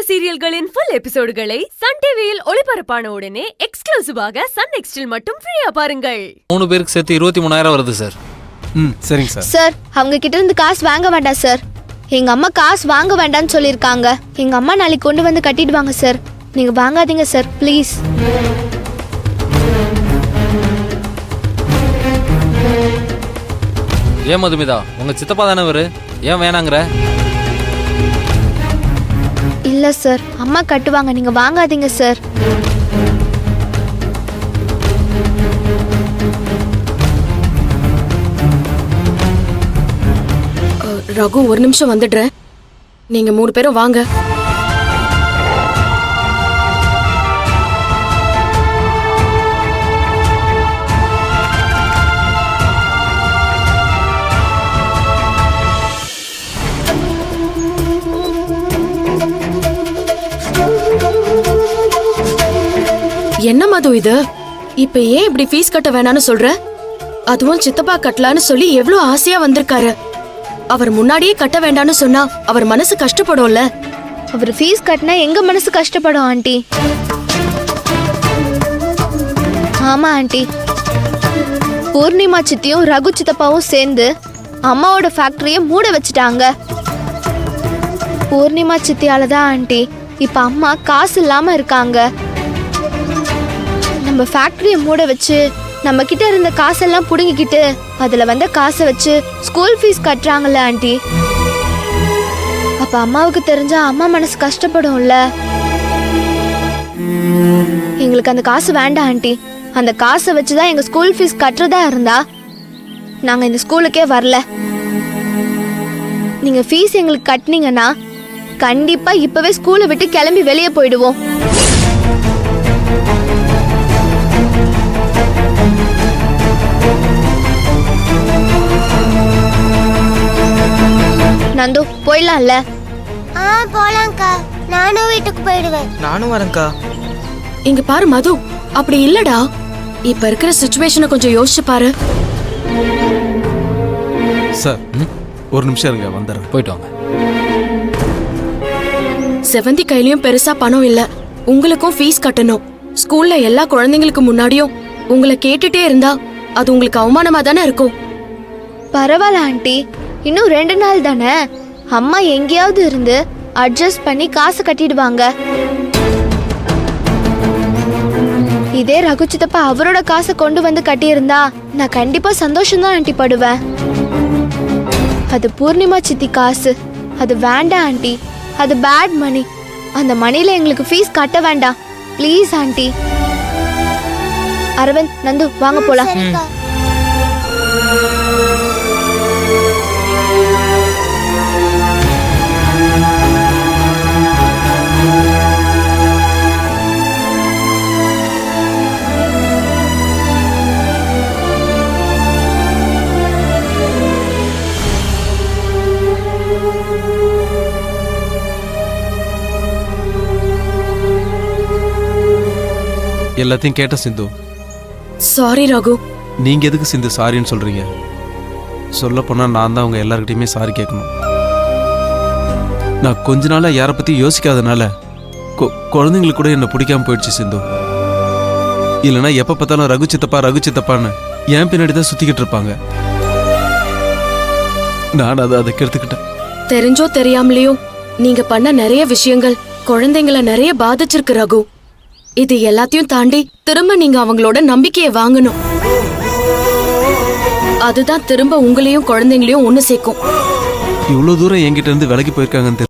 சீரியல்களின் full எபிசோடுகளை Sun டிவியில் ஒளிபரப்பான உடனே எக்ஸ்க்ளூசிவாக சன் நெக்ஸ்டில் மட்டும் ஃப்ரீயா பாருங்கள். 3 பேருக்கு சேர்த்து 23,000 வருது சார். சரிங்க சார். சார் அவங்க கிட்ட இருந்து காசு வாங்க வேண்டாம் சார். எங்க அம்மா காசு வாங்க வேண்டாம்னு சொல்லியிருக்காங்க. எங்க அம்மா நாளைக்கு கொண்டு வந்து கட்டிடுவாங்க சார். நீங்க வாங்காதீங்க சார் ப்ளீஸ். ஏன் மதுமிதா, உங்க சித்தப்பா தானே இவரு, ஏன் வேணாங்கிற? இல்ல சார், அம்மா கட்டுவாங்க, நீங்க வாங்காதீங்க சார். ரகு, ஒரு நிமிஷம் வந்துடுறேன். நீங்க 3 பேரும் வாங்க. என்ன மது இது? இப்ப ஏன் இப்படி ஃபீஸ் கட்ட வேணாம்னு சொல்ற? அதுவும் சித்தப்பா கட்டலான்னு சொல்லி எவ்வளவு ஆசையா வந்திருக்காரு. அவர் முன்னாடியே கட்ட வேண்டாம்னு சொன்னா அவர் மனசு கஷ்டப்படும்ல. அவர் ஃபீஸ் கட்டினா எங்க மனசு கஷ்டப்படும் ஆண்டி. ஆமா ஆண்டி, பூர்ணிமா சித்தியும் ரகு சித்தப்பாவும் சேர்ந்து அம்மாவோட ஃபேக்டரியை மூட வச்சுட்டாங்க. பூர்ணிமா சித்தியால தான் ஆண்டி இப்ப அம்மா காசு இல்லாம இருக்காங்க. நம்ம ஃபேக்டரியை மூட வச்சு நம்ம கிட்ட இருந்த காசெல்லாம் புடுங்கிக்கிட்டு அதுல வந்த காசை வச்சு ஸ்கூல் ஃபீஸ் கட்டுறாங்கல்ல ஆண்டி. அப்ப அம்மாவுக்கு தெரிஞ்சா அம்மா மனசு கஷ்டப்படும்ல. எங்களுக்கு அந்த காசு வேண்டாம் ஆண்டி. அந்த காசை வச்சுதான் எங்க ஸ்கூல் ஃபீஸ் கட்டுறதா இருந்தா நாங்க இந்த ஸ்கூலுக்கே வரல. நீங்க ஃபீஸ் எங்களுக்கு கட்டினீங்கன்னா கண்டிப்பா இப்பவே ஸ்கூலை விட்டு கிளம்பி வெளியே போயிடுவோம். நந்து போயிடலாம்ல? போலாம்க்கா, நானும் வீட்டுக்கு போயிடுவேன். நானும் வரேன்க்கா. இங்க பாரு மது, அப்படி இல்லடா. இப்ப இருக்கிற சிச்சுவேஷனை கொஞ்சம் யோசிச்சு பாரு. சார் ஒரு நிமிஷம் இருங்க, வந்துடுறேன். போயிட்டு வாங்க. செவந்தி கையிலயும் பெருசா பணம் இல்ல. உங்களுக்கும் ஃபீஸ் கட்டணும். ஸ்கூல்ல எல்லா குழந்தைங்களுக்கு முன்னாடியும் உங்களை கேட்டுட்டே இருந்தா அது உங்களுக்கு அவமானமா தானே இருக்கும். பரவாயில்ல ஆண்டி, இன்னும் 2 நாள் தானே. அம்மா எங்கேயாவது இருந்து அட்ஜஸ்ட் பண்ணி காசு கட்டிடுவாங்க. இதே ரகு சித்தப்பா அவரோட காசை கொண்டு வந்து கட்டியிருந்தா நான் கண்டிப்பா சந்தோஷம்தான் ஆண்டி படுவேன். அது பூர்ணிமா சித்தி காசு, அது வேண்டாம் ஆண்டி. அது பேட் மணி. அந்த மணில எங்களுக்கு ஃபீஸ் கட்ட வேண்டாம் ப்ளீஸ் ஆண்டி. அரவிந்த், நந்து வாங்க போலாம். சரிக்கா. எல்லாத்தையும் கேட்ட சிந்து. சாரி ரகு. நீங்க எதுக்கு சிந்து சாரின்னு சொல்றீங்க? சொல்ல போனா நான் தான் உங்க எல்லார்கிட்டயுமே சாரி கேட்கணும். நான் கொஞ்ச நாளா யாரை பத்தி யோசிக்காதனால குழந்தைங்களுக்கு கூட என்ன பிடிக்காம போயிடுச்சு சிந்து. இல்லைன்னா எப்ப பார்த்தாலும் ரகு சித்தப்பான்னு என் பின்னாடி தான் சுத்திக்கிட்டு இருப்பாங்க. நான் அதை கெடுத்துக்கிட்டேன். தெரிஞ்சோ தெரியாமலையோ நீங்க பண்ண நிறைய விஷயங்கள் குழந்தைங்களை நிறைய பாதிச்சிருக்கு ரகு. இது எல்லாத்தையும் தாண்டி திரும்ப நீங்க அவங்களோட நம்பிக்கையை வாங்கணும். அதுதான் திரும்ப உங்களையும் குழந்தைங்களையும் ஒண்ணு சேர்க்கும். இவ்வளவு தூரம் என்கிட்ட இருந்து விலகி போயிருக்காங்கன்னு